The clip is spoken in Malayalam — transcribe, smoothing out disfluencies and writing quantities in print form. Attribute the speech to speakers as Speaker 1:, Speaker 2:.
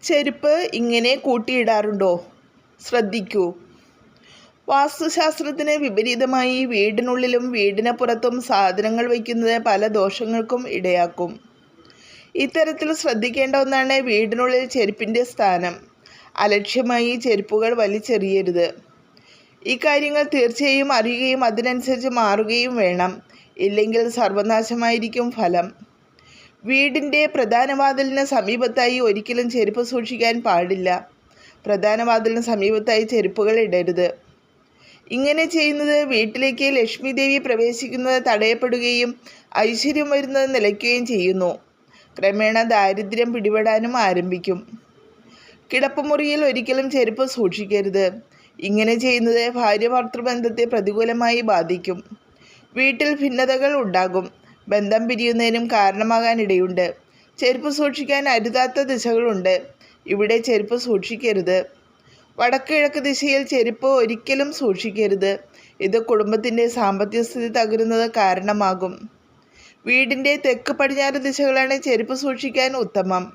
Speaker 1: ചെരുപ്പ് ഇങ്ങനെ കൂട്ടിയിടാറുണ്ടോ? ശ്രദ്ധിക്കൂ. വാസ്തുശാസ്ത്രത്തിന് വിപരീതമായി വീടിനുള്ളിലും വീടിന് പുറത്തും സാധനങ്ങൾ വയ്ക്കുന്നത് പല ദോഷങ്ങൾക്കും ഇടയാക്കും. ഇത്തരത്തിൽ ശ്രദ്ധിക്കേണ്ട ഒന്നാണ് വീടിനുള്ളിൽ ചെരുപ്പിൻ്റെ സ്ഥാനം. അലക്ഷ്യമായി ചെരുപ്പുകൾ വലിച്ചെറിയരുത്. ഇക്കാര്യങ്ങൾ തീർച്ചയായും അറിയുകയും അതിനനുസരിച്ച് മാറുകയും വേണം. ഇല്ലെങ്കിൽ സർവനാശമായിരിക്കും ഫലം. വീടിൻ്റെ പ്രധാന വാതിലിന് സമീപത്തായി ഒരിക്കലും ചെരുപ്പ് സൂക്ഷിക്കാൻ പാടില്ല. പ്രധാന വാതിലിന് സമീപത്തായി ചെരുപ്പുകൾ ഇടരുത്. ഇങ്ങനെ ചെയ്യുന്നത് വീട്ടിലേക്ക് ലക്ഷ്മി ദേവി പ്രവേശിക്കുന്നത് തടയപ്പെടുകയും ഐശ്വര്യം വരുന്നത് നിലയ്ക്കുകയും ചെയ്യുന്നു. ക്രമേണ ദാരിദ്ര്യം പിടിപെടാനും ആരംഭിക്കും. കിടപ്പുമുറിയിൽ ഒരിക്കലും ചെരുപ്പ് സൂക്ഷിക്കരുത്. ഇങ്ങനെ ചെയ്യുന്നത് ഭാര്യ-ഭർതൃബന്ധത്തെ പ്രതികൂലമായി ബാധിക്കും. വീട്ടിൽ ഭിന്നതകൾ ഉണ്ടാകും. ബന്ധം പിരിയുന്നതിനും കാരണമാകാനിടയുണ്ട്. ചെരുപ്പ് സൂക്ഷിക്കാൻ അരുതാത്ത ദിശകളുണ്ട്. ഇവിടെ ചെരുപ്പ് സൂക്ഷിക്കരുത്. വടക്ക് കിഴക്ക് ദിശയിൽ ചെരുപ്പ് ഒരിക്കലും സൂക്ഷിക്കരുത്. ഇത് കുടുംബത്തിൻ്റെ സാമ്പത്തിക സ്ഥിതി തകരുന്നത് കാരണമാകും. വീടിൻ്റെ തെക്ക് പടിഞ്ഞാറ് ദിശകളാണ് ചെരുപ്പ് സൂക്ഷിക്കാൻ ഉത്തമം.